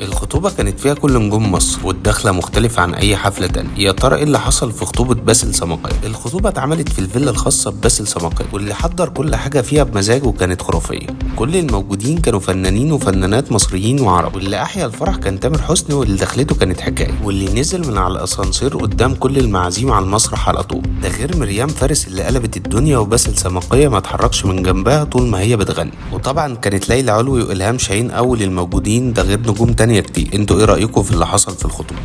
الخطوبة كانت فيها كل نجوم مصر، والدخلة مختلفة عن أي حفلة تانية. يا ترى إيه اللي حصل في خطوبة باسل سماقية؟ الخطوبة اتعملت في الفيلا الخاصة بباسل سماقية، واللي حضر كل حاجة فيها بمزاجه كانت خرافية. كل الموجودين كانوا فنانين وفنانات مصريين وعرب، واللي أحيا الفرح كان تامر حسني، واللي دخلته كانت حكاية، واللي نزل من على الأسانسير قدام كل المعازيم على المسرح على طول. ده غير مريم فارس اللي قلبت الدنيا، وباسل سماقية ما اتحركش من جنبها طول ما هي بتغني. وطبعا كانت ليلى علوي وإلهام شاهين أول الموجودين، ده غير نجوم تانية كتير. انتوا ايه رأيكم في اللي حصل في الخطوبة؟